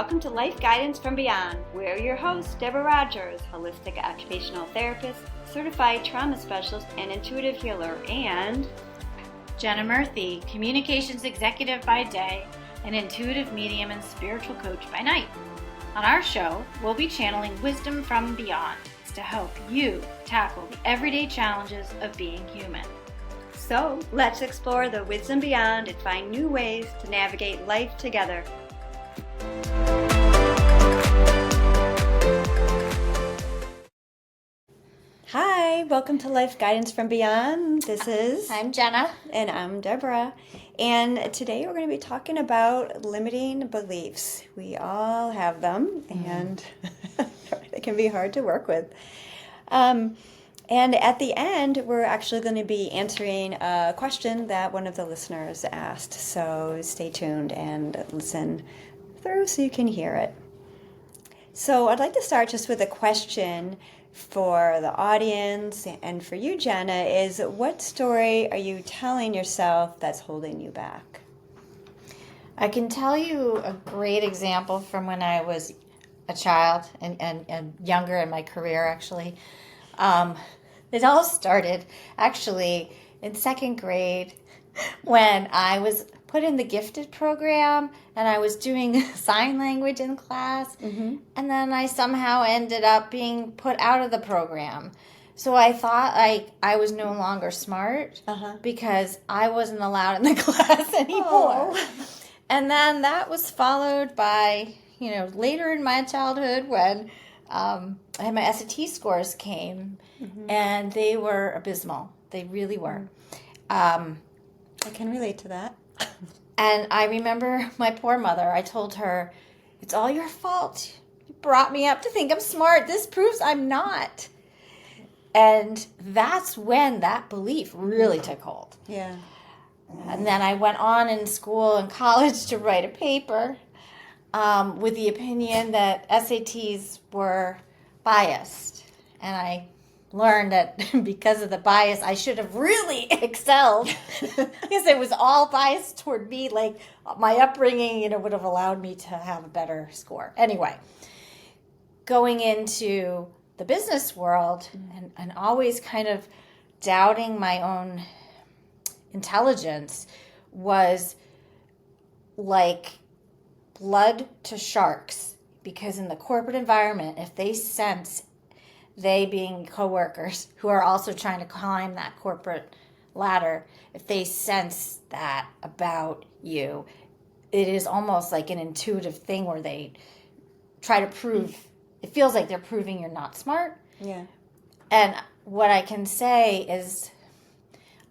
welcome to Life Guidance from Beyond. We're your hosts, Deborah Rogers, holistic occupational therapist, certified trauma specialist, and intuitive healer, and Jenna Murthy, communications executive by day, and intuitive medium and spiritual coach by night. On our show, we'll be channeling wisdom from beyond to help you tackle the everyday challenges of being human. So let's explore the wisdom beyond and find new ways to navigate life together. Hi, welcome to Life Guidance from Beyond. I'm Jenna. And I'm Deborah. And today we're going to be talking about limiting beliefs. We all have them, and they can be hard to work with. And at the end, we're actually going to be answering a question that one of the listeners asked. So stay tuned and listen through so you can hear it. So I'd like to start just with a question for the audience and for you, Jenna, is what story are you telling yourself that's holding you back? I can tell you a great example from when I was a child and younger in my career, actually. It all started actually in second grade when I was put in the gifted program and I was doing sign language in class. Mm-hmm. And then I somehow ended up being put out of the program. So I thought I was no longer smart because I wasn't allowed in the class anymore. Oh. And then that was followed by, later in my childhood when my SAT scores came, and they were abysmal. They really were. I can relate to that. And I remember my poor mother. I told her, "It's all your fault. You brought me up to think I'm smart. This proves I'm not." And that's when that belief really took hold. Yeah. And then I went on in school and college to write a paper with the opinion that SATs were biased. And I learned that because of the bias, I should have really excelled because it was all biased toward me. Like my upbringing, would have allowed me to have a better score. Anyway, going into the business world and always kind of doubting my own intelligence was like blood to sharks, because in the corporate environment, if they sense, they being coworkers who are also trying to climb that corporate ladder, if they sense that about you, it is almost like an intuitive thing where they try to prove, it feels like they're proving you're not smart. Yeah. And what I can say is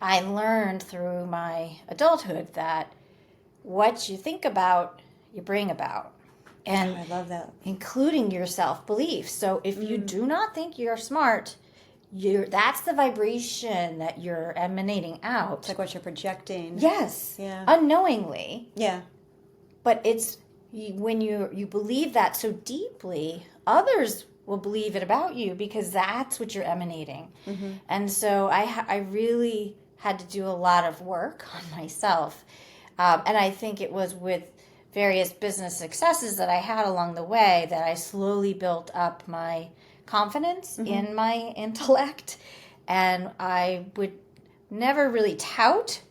I learned through my adulthood that what you think about, you bring about. And I love that. Including your self-belief. So if you do not think you're smart, that's the vibration that you're emanating out. It's like what you're projecting. Yes. Yeah. Unknowingly. Yeah. But it's when you believe that so deeply, others will believe it about you because that's what you're emanating. Mm-hmm. And so I really had to do a lot of work on myself. And I think it was with various business successes that I had along the way that I slowly built up my confidence in my intellect. And I would never really tout,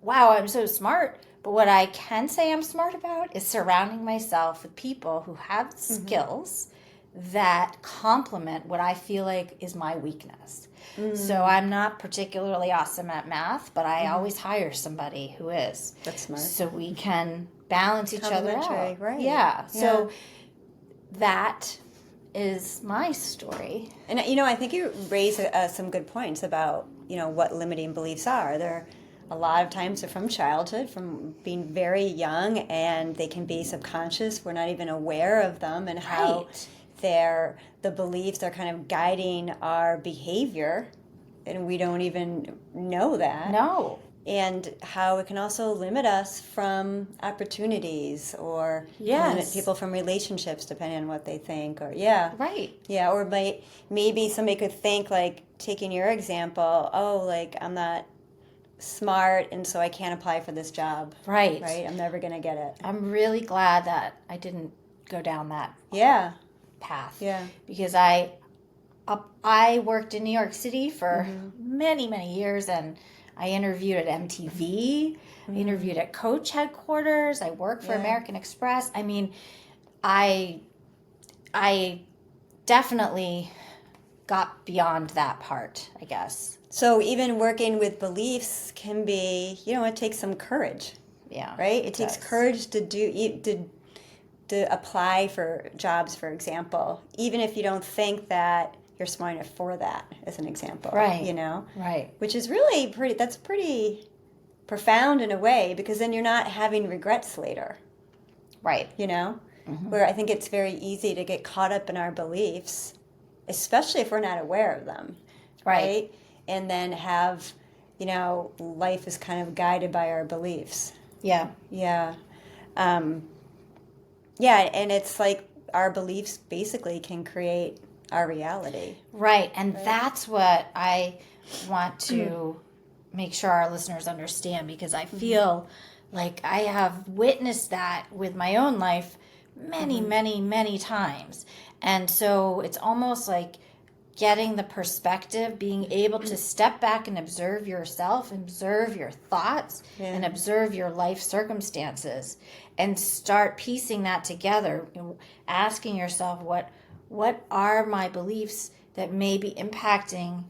wow, I'm so smart. But what I can say I'm smart about is surrounding myself with people who have skills that complement what I feel like is my weakness. So I'm not particularly awesome at math, but I always hire somebody who is. That's smart. So we can balance each other out. Right. Yeah. So that is my story. And, I think you raise some good points about, what limiting beliefs are. They're a lot of times they're from childhood, from being very young, and they can be subconscious. We're not even aware of them and how the beliefs are kind of guiding our behavior, and we don't even know that. No. And how it can also limit us from opportunities or limit people from relationships depending on what they think. Or maybe somebody could think, like taking your example, I'm not smart, and so I can't apply for this job. Right. Right? I'm never going to get it. I'm really glad that I didn't go down that Yeah. path. Yeah. Because I worked in New York City for many, many years, and I interviewed at MTV, I interviewed at Coach headquarters, I worked for American Express. I mean, I definitely got beyond that part, I guess. So even working with beliefs can be, it takes some courage. Yeah. Right? It takes courage to apply for jobs, for example, even if you don't think that you're smart enough for that, as an example. Right. Right. Which is really that's pretty profound in a way, because then you're not having regrets later. Right. Where I think it's very easy to get caught up in our beliefs, especially if we're not aware of them. Right. And then have, life is kind of guided by our beliefs. Yeah. Yeah. Yeah, and it's like our beliefs basically can create our reality. Right, and that's what I want to make sure our listeners understand, because I feel like I have witnessed that with my own life many, many, many times. And so it's almost like getting the perspective, being able to step back and observe yourself, observe your thoughts, and observe your life circumstances, and start piecing that together, asking yourself, what are my beliefs that may be impacting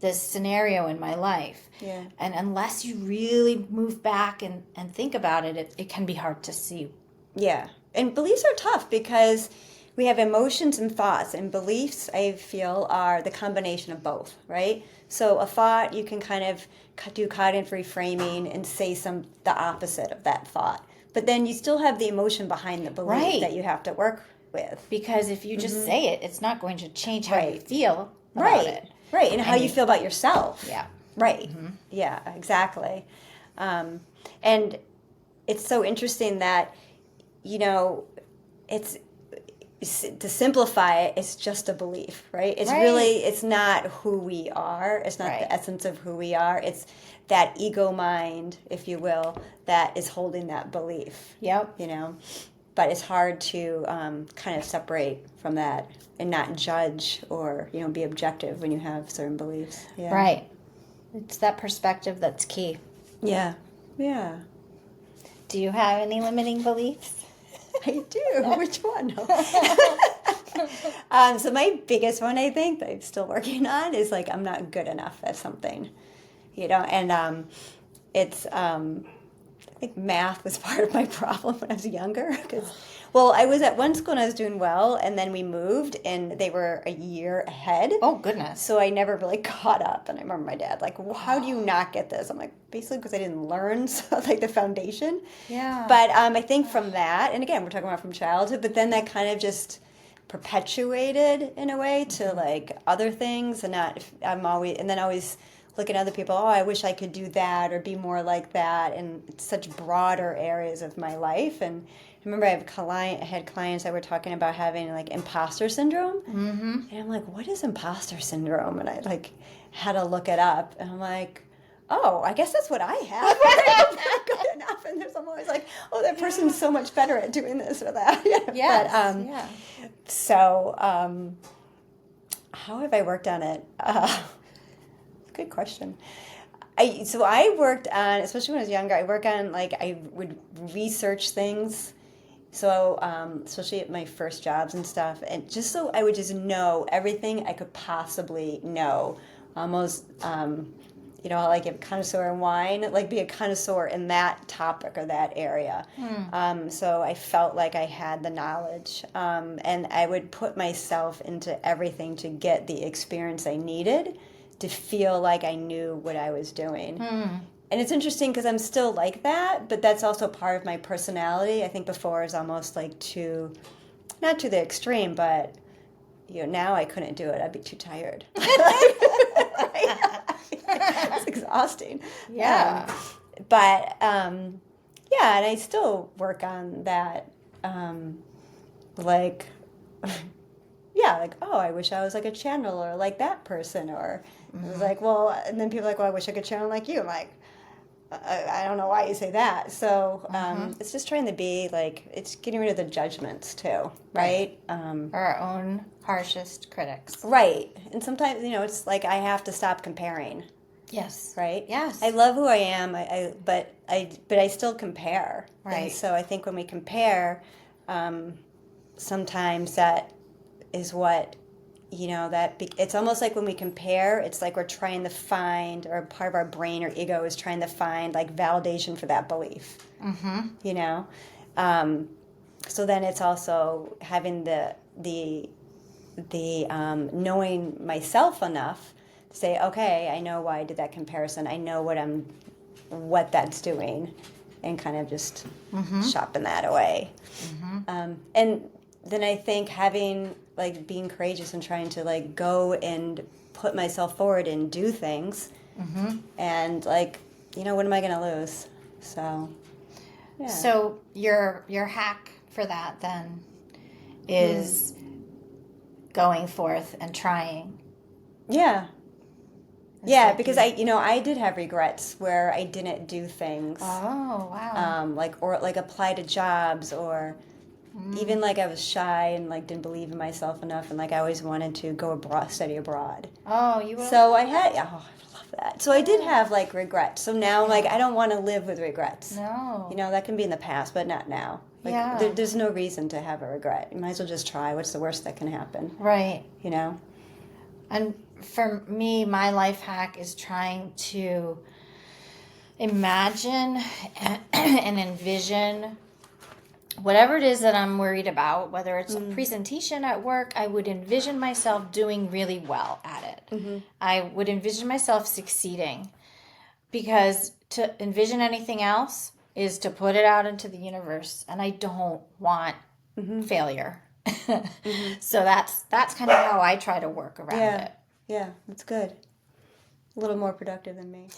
this scenario in my life? Yeah. And unless you really move back and think about it, it can be hard to see. Yeah. And beliefs are tough because we have emotions and thoughts, and beliefs, I feel, are the combination of both, right? So a thought, you can kind of do cognitive reframing and say the opposite of that thought. But then you still have the emotion behind the belief that you have to work with. Because if you just say it, it's not going to change how you feel about it. Right, and how you feel about yourself. Yeah. Right. Yeah, exactly. And it's so interesting that, it's to simplify it, it's just a belief, right? It's really, it's not who we are. It's not the essence of who we are. It's that ego mind, if you will, that is holding that belief. Yep. But it's hard to kind of separate from that and not judge or, be objective when you have certain beliefs. Yeah. Right. It's that perspective that's key. Yeah. Yeah. Do you have any limiting beliefs? I do. Which one? So my biggest one, I think, that I'm still working on is like, I'm not good enough at something, and it's, I think math was part of my problem when I was younger. I was at one school and I was doing well, and then we moved and they were a year ahead. Oh, goodness. So I never really caught up. And I remember my dad, like, well, how do you not get this? I'm like, basically because I didn't learn, the foundation. Yeah. But I think from that, and again, we're talking about from childhood, but then that kind of just perpetuated in a way to like other things, and always look at other people, I wish I could do that or be more like that, in such broader areas of my life. And I remember I had clients that were talking about having like imposter syndrome. Mm-hmm. And I'm like, what is imposter syndrome? And I like had to look it up, and I'm like, oh, I guess that's what I have. I'm not good enough. And I'm always like, oh, that person's so much better at doing this or that. Yes. So how have I worked on it? Good question. I worked on, especially when I was younger, I would research things. So, especially at my first jobs and stuff, and just so I would just know everything I could possibly know. Almost, like a connoisseur in wine, like be a connoisseur in that topic or that area. So I felt like I had the knowledge, and I would put myself into everything to get the experience I needed to feel like I knew what I was doing. And it's interesting because I'm still like that, but that's also part of my personality. I think before is almost like not to the extreme, but now I couldn't do it. I'd be too tired. It's exhausting. Yeah. And I still work on that. I wish I was like a channeler like that person, or it was like, well, and then people are like, well, I wish I could channel like you. I'm like, I don't know why you say that. So it's just trying to be like, it's getting rid of the judgments too, right? Our own harshest critics. Right. And sometimes, it's like I have to stop comparing, Yes. right? Yes. I love who I am, but I still compare. Right. And so I think when we compare, sometimes that is what, it's almost like when we compare, it's like we're trying to find, or part of our brain or ego is trying to find like validation for that belief. So then it's also having the knowing myself enough to say, okay, I know why I did that comparison. I know what that's doing, and kind of just shopping that away. And then I think having like being courageous and trying to like go and put myself forward and do things, and like, what am I going to lose? So, yeah. So your hack for that then is going forth and trying. Yeah. Yeah, because I did have regrets where I didn't do things. Oh, wow. Or apply to jobs, or even like I was shy and like didn't believe in myself enough, and like I always wanted to go study abroad. Oh, you will? So I had, I love that. So I did have like regrets. So now like I don't want to live with regrets. No. That can be in the past, but not now. Like there's no reason to have a regret. You might as well just try. What's the worst that can happen? Right. And for me, my life hack is trying to imagine and envision whatever it is that I'm worried about, whether it's a presentation at work. I would envision myself doing really well at it. I would envision myself succeeding, because to envision anything else is to put it out into the universe, and I don't want failure. So that's kind of how I try to work around it. Yeah, that's good. A little more productive than me.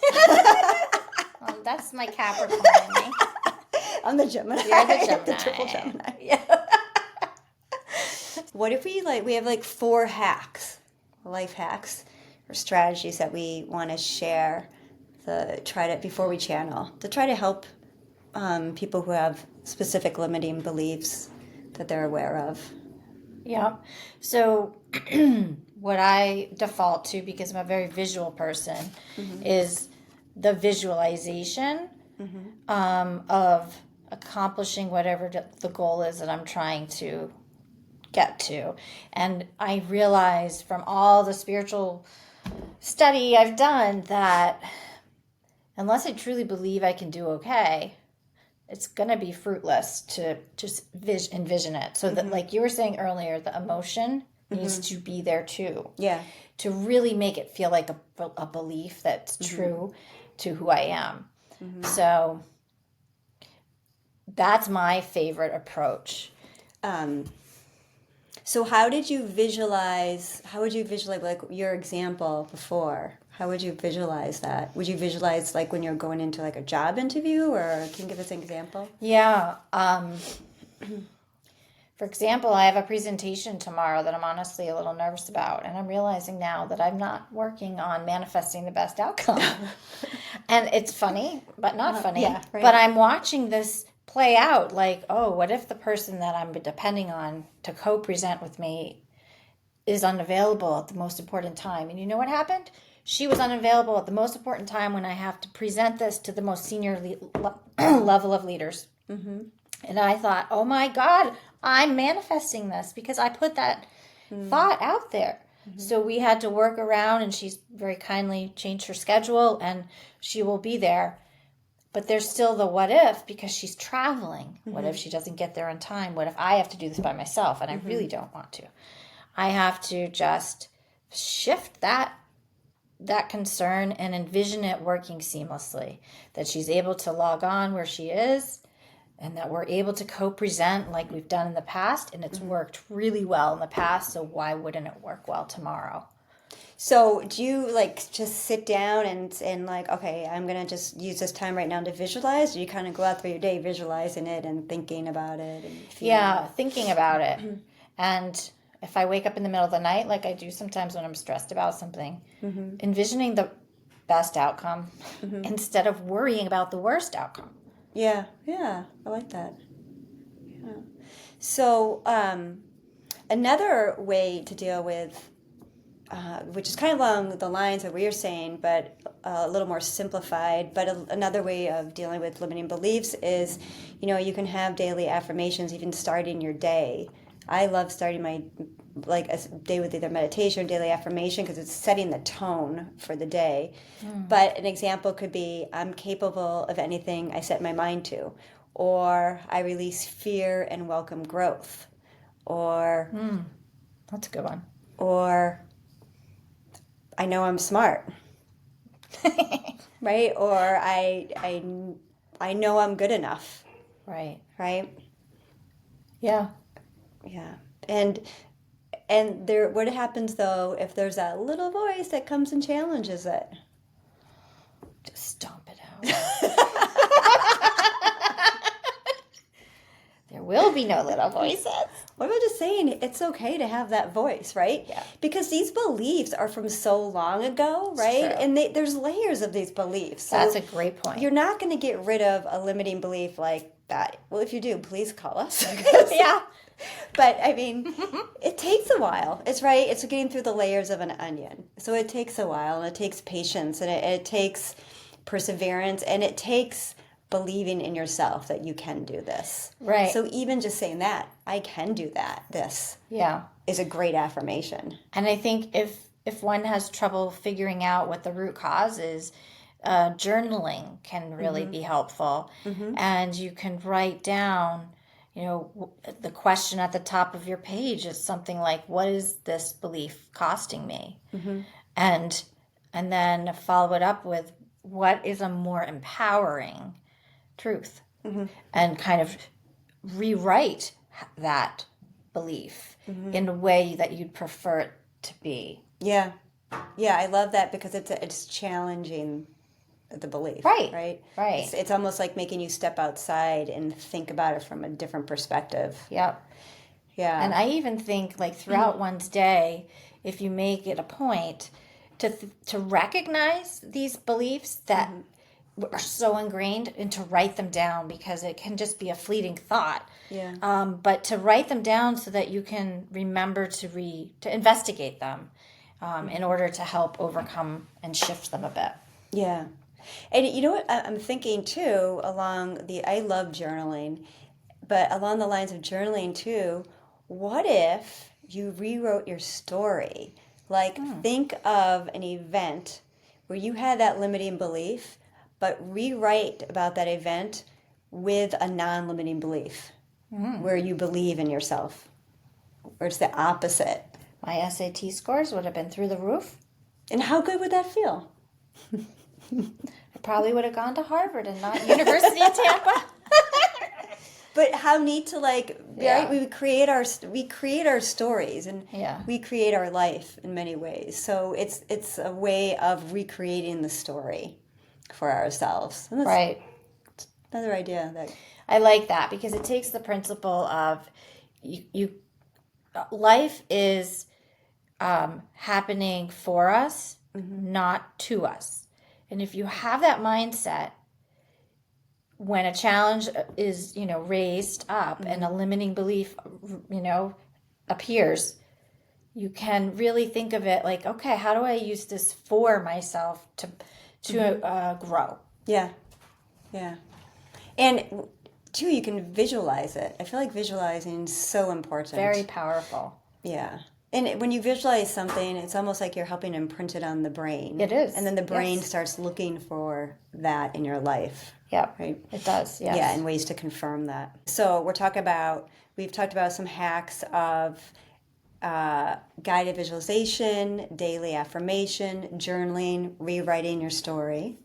That's my Capricorn in me. I'm the Gemini. You're the Gemini. The triple Gemini. Yeah. What if we have like 4 hacks, life hacks, or strategies that we want to share before we channel, to try to help people who have specific limiting beliefs that they're aware of? Yeah. So what I default to, because I'm a very visual person, is the visualization of accomplishing whatever the goal is that I'm trying to get to. And I realized from all the spiritual study I've done that unless I truly believe I can do okay, it's going to be fruitless to just envision it. So that, like you were saying earlier, the emotion needs to be there too. Yeah. To really make it feel like a belief that's true to who I am. So that's my favorite approach. So how would you visualize like your example before? How would you visualize that? Would you visualize like when you're going into like a job interview, or can you give us an example? Yeah. For example, I have a presentation tomorrow that I'm honestly a little nervous about, and I'm realizing now that I'm not working on manifesting the best outcome. And it's funny, but not funny. Yeah, right. But I'm watching this play out like, oh, what if the person that I'm depending on to co-present with me is unavailable at the most important time? And you know what happened? She was unavailable at the most important time when I have to present this to the most senior level of leaders. And I thought, oh my God, I'm manifesting this because I put that thought out there. So we had to work around, and she's very kindly changed her schedule, and she will be there. But there's still the what if, because she's traveling. What if she doesn't get there on time? What if I have to do this by myself? And I really don't want to. I have to just shift that concern and envision it working seamlessly. That she's able to log on where she is, and that we're able to co-present like we've done in the past. And it's worked really well in the past, so why wouldn't it work well tomorrow? So do you like just sit down and like, okay, I'm going to just use this time right now to visualize? Or you kind of go out through your day visualizing it and thinking about it? And thinking about it. And if I wake up in the middle of the night, like I do sometimes when I'm stressed about something, envisioning best outcome instead of worrying about the worst outcome. Yeah, yeah, I like that. Yeah. So another way to deal with, which is kind of along the lines of what you're saying, but a little more simplified, but another way of dealing with limiting beliefs is, you can have daily affirmations even starting your day. I love starting my a day with either meditation or daily affirmation because it's setting the tone for the day. But an example could be, I'm capable of anything I set my mind to, or I release fear and welcome growth, or That's a good one. or I know I'm smart, right? Or I know I'm good enough, Right. right? Yeah. Yeah. And there, what happens though if there's that little voice that comes and challenges it? Just stomp it out. There will be no little voices. What about just saying it's okay to have that voice, right? Yeah. Because these beliefs are from so long ago, right? true. And there's layers of these beliefs. So That's a great point. you're not going to get rid of a limiting belief like that. Well, if you do, please call us. Yeah. But I mean, it takes a while. It's right. It's getting through the layers of an onion. So it takes a while, and it takes patience, and it takes perseverance, and it takes believing in yourself that you can do this. Right. So even just saying that, I can do that, this Yeah. is a great affirmation. And I think if one has trouble figuring out what the root cause is, journaling can really be helpful. And you can write down, the question at the top of your page is something like, what is this belief costing me? And then follow it up with, what is a more empowering truth? And kind of rewrite that belief in a way that you'd prefer it to be. Yeah. Yeah, I love that because it's challenging the belief. Right. It's almost like making you step outside and think about it from a different perspective. Yep. Yeah. And I even think, like, throughout one's day, if you make it a point to recognize these beliefs that are so ingrained, and to write them down, because it can just be a fleeting thought. Yeah. But to write them down so that you can remember to investigate them in order to help overcome and shift them a bit. Yeah. And you know what I'm thinking too, I love journaling, but along the lines of journaling too, what if you rewrote your story? Like, think of an event where you had that limiting belief, but rewrite about that event with a non-limiting belief, where you believe in yourself, or it's the opposite. My SAT scores would have been through the roof. And how good would that feel? I probably would have gone to Harvard and not University of Tampa. But how neat to right? We create our stories, and we create our life in many ways. So it's a way of recreating the story for ourselves. And that's another idea that I like that, because it takes the principle of life is happening for us, not to us. And if you have that mindset, when a challenge is, raised up and a limiting belief, appears, you can really think of it like, okay, how do I use this for myself to grow? Yeah. Yeah. And too, you can visualize it. I feel like visualizing is so important. Very powerful. Yeah. And when you visualize something, it's almost like you're helping imprint it on the brain. It is. And then the brain starts looking for that in your life. Yeah, right. It does. Yes. Yeah, and ways to confirm that. So we've talked about some hacks of guided visualization, daily affirmation, journaling, rewriting your story.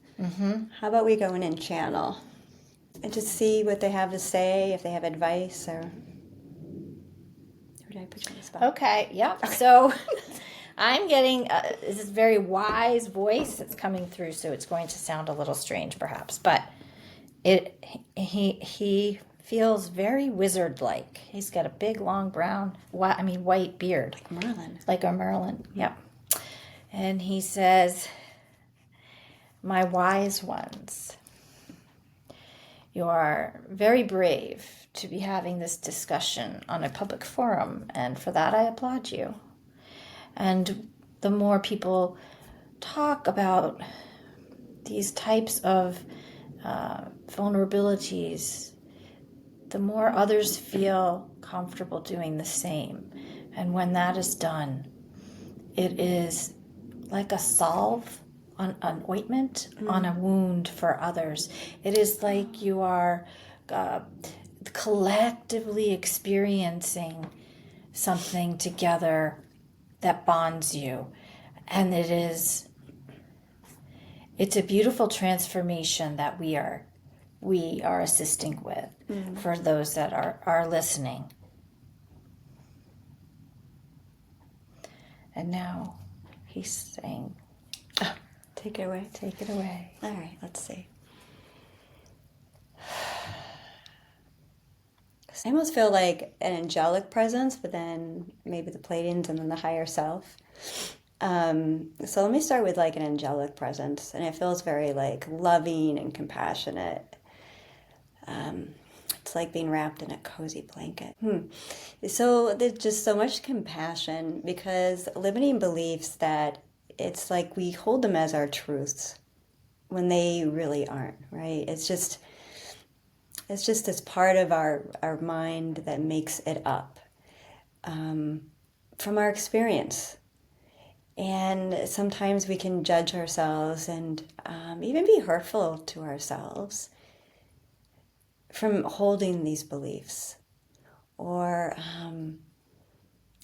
How about we go in and channel and just see what they have to say, if they have advice, or did I put you on the spot? Okay, yep. So I'm getting this very wise voice that's coming through, so it's going to sound a little strange perhaps, but he feels very wizard-like. He's got a big, long, white beard. Merlin. Like a Merlin, yep. And he says, my wise ones, you are very brave to be having this discussion on a public forum, and for that I applaud you. And the more people talk about these types of vulnerabilities, the more others feel comfortable doing the same. And when that is done, it is like a salve on an ointment on a wound for others. It is like you are collectively experiencing something together that bonds you. And it's a beautiful transformation that we are assisting with for those that are listening. And now he's saying, Take it away. take it away. All right, let's see. I almost feel like an angelic presence, but then maybe the Pleiadians and then the higher self. So let me start with like an angelic presence, and it feels very like loving and compassionate. It's like being wrapped in a cozy blanket. So there's just so much compassion, because limiting beliefs that it's like we hold them as our truths when they really aren't, right? It's just this part of our mind that makes it up from our experience. And sometimes we can judge ourselves and even be hurtful to ourselves from holding these beliefs. Or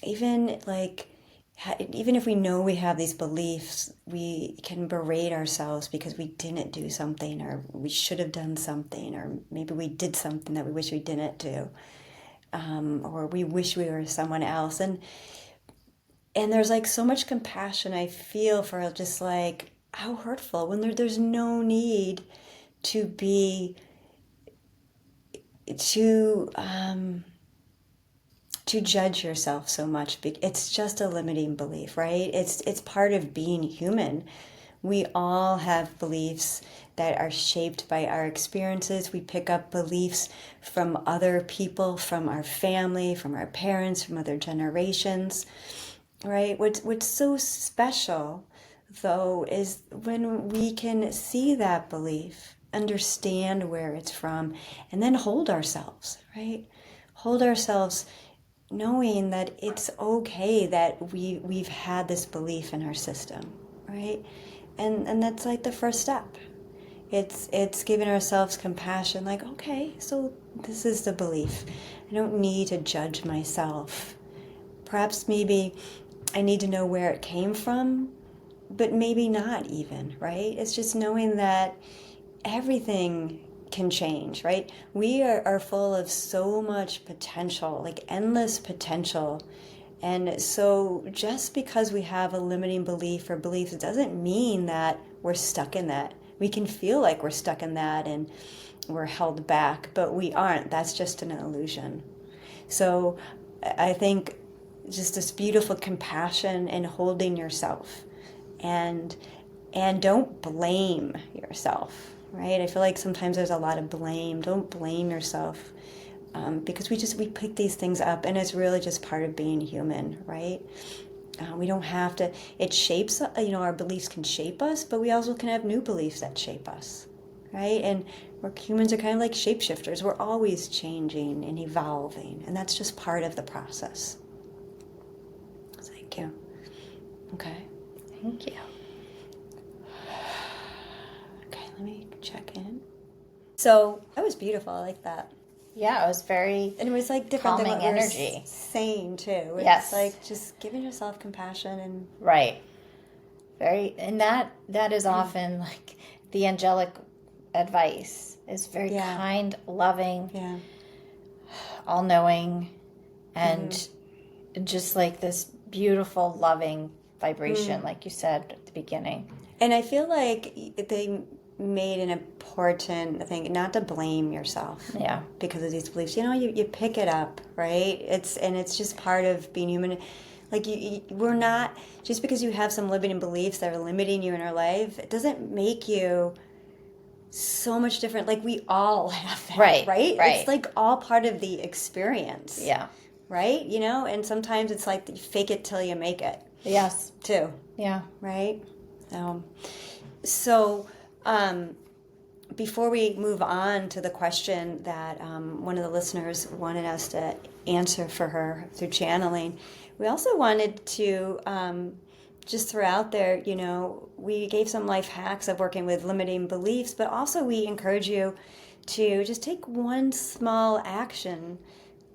even if we know we have these beliefs, we can berate ourselves because we didn't do something, or we should have done something, or maybe we did something that we wish we didn't do, or we wish we were someone else. And there's like so much compassion I feel for just like how hurtful, when there's no need to be to judge yourself so much. It's just a limiting belief, right? It's part of being human. We all have beliefs that are shaped by our experiences. We pick up beliefs from other people, from our family, from our parents, from other generations, right? What's so special, though, is when we can see that belief, understand where it's from, and then hold ourselves, right? Hold ourselves knowing that it's okay that we've had this belief in our system, right? And that's like the first step. It's giving ourselves compassion, like, okay, so this is the belief. I don't need to judge myself. Perhaps maybe I need to know where it came from, but maybe not even, right? It's just knowing that everything can change, right? We are full of so much potential, like endless potential. And so just because we have a limiting belief or beliefs, it doesn't mean that we're stuck in that. We can feel like we're stuck in that and we're held back, but we aren't. That's just an illusion. So I think just this beautiful compassion and holding yourself, and don't blame yourself, right? I feel like sometimes there's a lot of blame. Don't blame yourself, because we pick these things up, and it's really just part of being human, right? We don't have to. It shapes. Our beliefs can shape us, but we also can have new beliefs that shape us, right? And humans are kind of like shapeshifters. We're always changing and evolving, and that's just part of the process. Thank you. Okay. Thank you. Okay, let me check in. So that was beautiful. I like that. Yeah, it was very, and it was like different than what we were saying too. It's yes, like just giving yourself compassion and right. Very, and that is often like the angelic advice is very kind, loving, all-knowing, and just like this beautiful, loving vibration, like you said at the beginning. And I feel like they made an important thing, not to blame yourself. Yeah. Because of these beliefs. You pick it up, right? It's just part of being human. Like we're not, just because you have some limiting beliefs that are limiting you in your life, it doesn't make you so much different. Like we all have that, right? It's like all part of the experience. Yeah. Right? You know, and sometimes it's like you fake it till you make it. Yes. Too. Yeah. Right? So, before we move on to the question that one of the listeners wanted us to answer for her through channeling, we also wanted to just throw out there, you know, we gave some life hacks of working with limiting beliefs, but also we encourage you to just take one small action,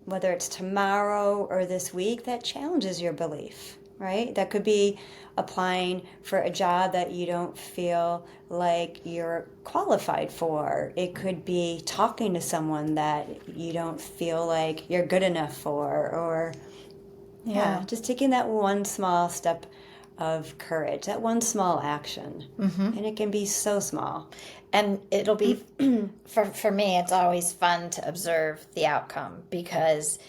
whether it's tomorrow or this week, that challenges your belief, right? That could be applying for a job that you don't feel like you're qualified for. It could be talking to someone that you don't feel like you're good enough for, or just taking that one small step of courage, that one small action. And it can be so small. And it'll be, for me, it's always fun to observe the outcome, because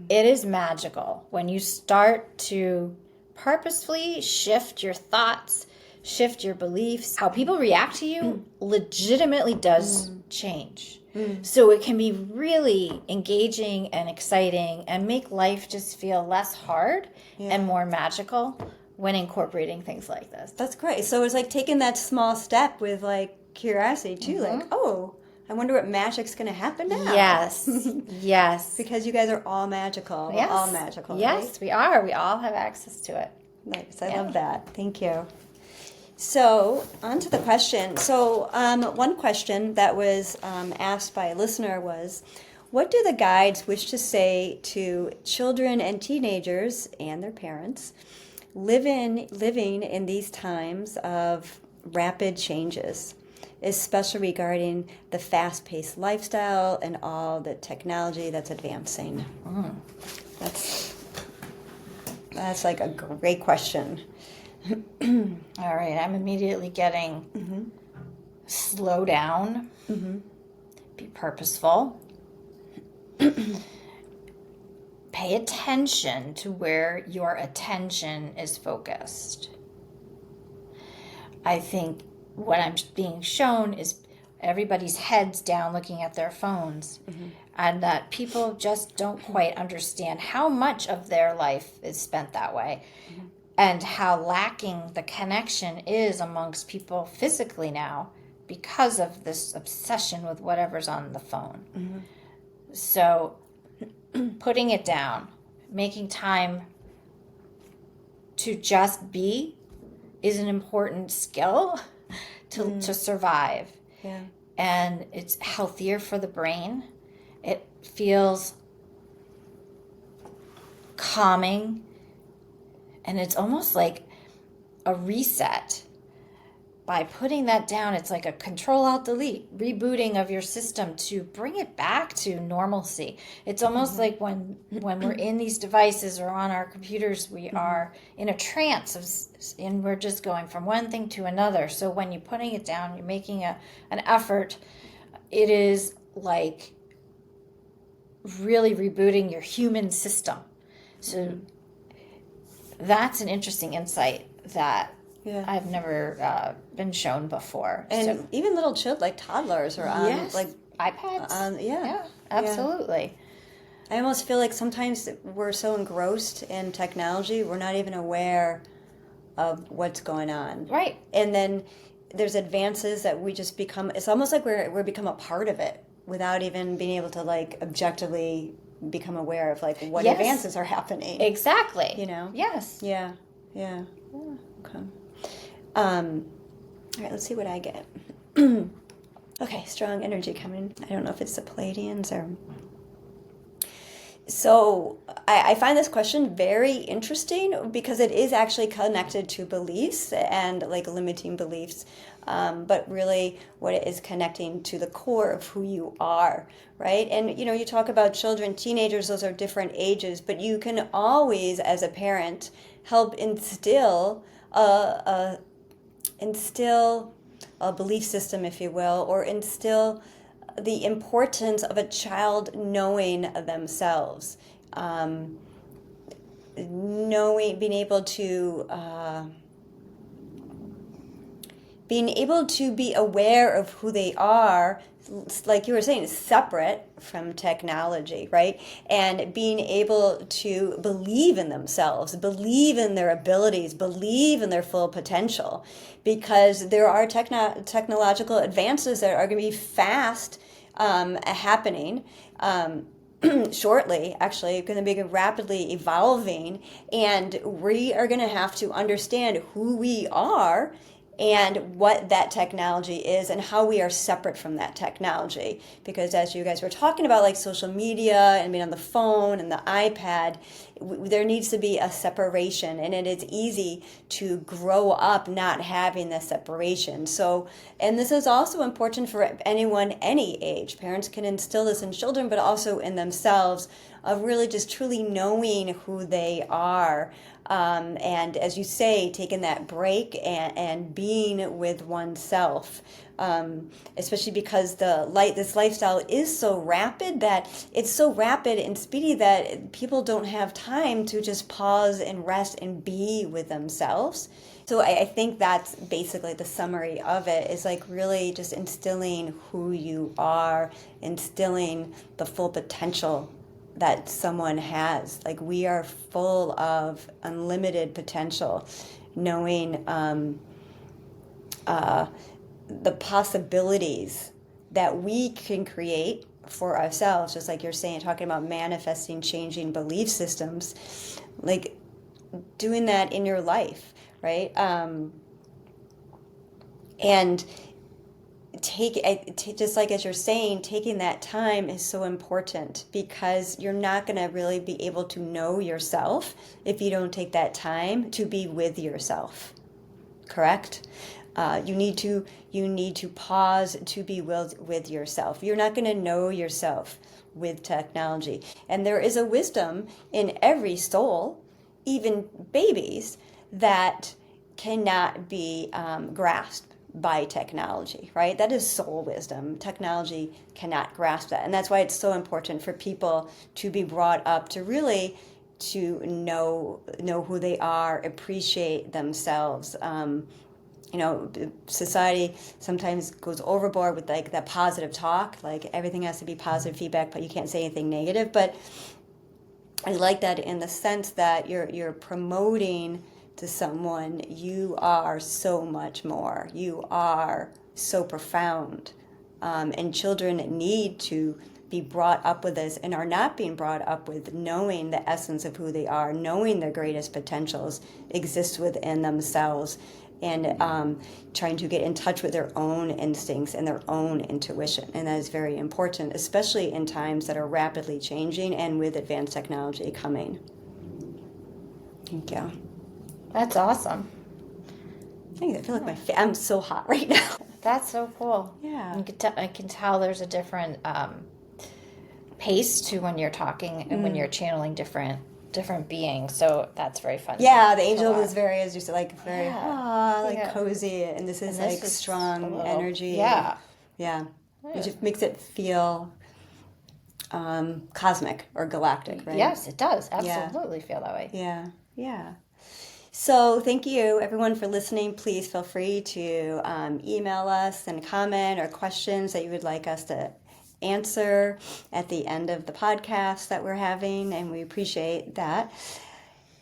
it is magical when you start to purposefully shift your thoughts, shift your beliefs. How people react to you legitimately does change. So it can be really engaging and exciting and make life just feel less hard and more magical when incorporating things like this. That's great. So it's like taking that small step with like curiosity too, like, oh, I wonder what magic's going to happen now. Yes. Yes. Because you guys are all magical. We're all magical. Yes, right? we are. We all have access to it. Nice. I love that. Thank you. So, on to the question. So, one question that was asked by a listener was, what do the guides wish to say to children and teenagers and their parents living in these times of rapid changes, especially regarding the fast-paced lifestyle and all the technology that's advancing? That's like a great question. All right, I'm immediately getting slow down, be purposeful, pay attention to where your attention is focused. I think what I'm being shown is everybody's heads down looking at their phones, and that people just don't quite understand how much of their life is spent that way, and how lacking the connection is amongst people physically now because of this obsession with whatever's on the phone. So putting it down, making time to just be is an important skill to survive. Yeah. And it's healthier for the brain. It feels calming, and it's almost like a reset. By putting that down, it's like a Control-Alt-Delete, rebooting of your system to bring it back to normalcy. It's almost like when we're in these devices or on our computers, we are in a trance, and we're just going from one thing to another. So when you're putting it down, you're making an effort, it is like really rebooting your human system. So that's an interesting insight that I've never been shown before. And so, even little children, like toddlers, are on like iPads. Yeah, absolutely. I almost feel like sometimes we're so engrossed in technology, we're not even aware of what's going on. Right. And then there's advances that we just become. It's almost like we're become a part of it without even being able to like objectively become aware of like what advances are happening. Exactly. You know. Yes. Yeah. Okay. All right, let's see what I get. Okay, strong energy coming. I don't know if it's the Palladians or... So I find this question very interesting because it is actually connected to beliefs and like limiting beliefs, but really what it is connecting to the core of who you are, right? And, you know, you talk about children, teenagers, those are different ages, but you can always, as a parent, help instill a belief system, if you will, or instill the importance of a child knowing themselves. knowing, being able to be aware of who they are, like you were saying, separate from technology, right? And being able to believe in themselves, believe in their abilities, believe in their full potential, because there are technological advances that are going to be fast happening. Shortly, actually, going to be rapidly evolving, and we are going to have to understand who we are and what that technology is and how we are separate from that technology. Because as you guys were talking about, like social media and being on the phone and the iPad, there needs to be a separation, and it is easy to grow up not having the separation. So, and this is also important for anyone, any age. Parents can instill this in children, but also in themselves, of really just truly knowing who they are. And as you say, taking that break and being with oneself, especially because this lifestyle is so rapid, that it's so rapid and speedy that people don't have time to just pause and rest and be with themselves. So I think that's basically the summary of it, is like really just instilling who you are, instilling the full potential that someone has. Like, we are full of unlimited potential, knowing the possibilities that we can create for ourselves, just like you're saying, talking about manifesting, changing belief systems, like doing that in your life, right? And just like as you're saying, taking that time is so important, because you're not going to really be able to know yourself if you don't take that time to be with yourself. Correct? You need to pause to be with yourself. You're not going to know yourself with technology. And there is a wisdom in every soul, even babies, that cannot be grasped by technology, right? That is soul wisdom. Technology cannot grasp that. And that's why it's so important for people to be brought up to really to know who they are, appreciate themselves. Society sometimes goes overboard with like that positive talk, like everything has to be positive feedback, but you can't say anything negative. But I like that in the sense that you're promoting to someone, you are so much more. You are so profound. And children need to be brought up with this, and are not being brought up with knowing the essence of who they are, knowing their greatest potentials exist within themselves, and trying to get in touch with their own instincts and their own intuition. And that is very important, especially in times that are rapidly changing and with advanced technology coming. Thank you. That's awesome. I feel like I'm so hot right now. That's so cool. Yeah. I can tell there's a different pace to when you're talking and when you're channeling different beings. So that's very fun. Yeah, the angel is very, as you said, like very cozy, and this is like strong energy. Yeah. Yeah. It just makes it feel cosmic or galactic, right? Yes, it does. Absolutely feel that way. Yeah. Yeah. So thank you, everyone, for listening. Please feel free to email us and comment or questions that you would like us to answer at the end of the podcast that we're having, and we appreciate that.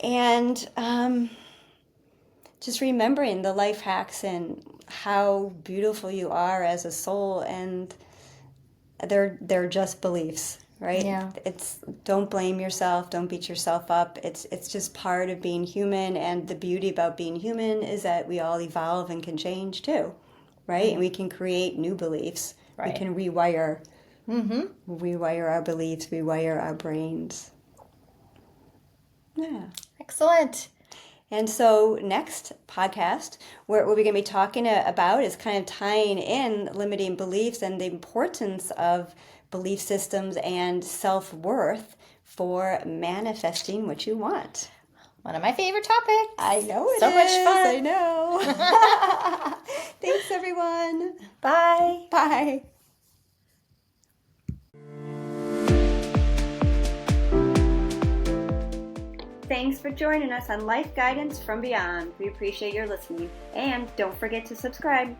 And just remembering the life hacks and how beautiful you are as a soul, and they're just beliefs. Right? Yeah. Don't blame yourself. Don't beat yourself up. It's just part of being human. And the beauty about being human is that we all evolve and can change too, right? Mm-hmm. And we can create new beliefs. Right. We can rewire our beliefs, rewire our brains. Yeah. Excellent. And so next podcast, what we're going to be talking about is kind of tying in limiting beliefs and the importance of belief systems and self-worth for manifesting what you want. One of my favorite topics. I know it is. So much fun. I know. Thanks, everyone. Bye. Bye. Thanks for joining us on Life Guidance from Beyond. We appreciate your listening. And don't forget to subscribe.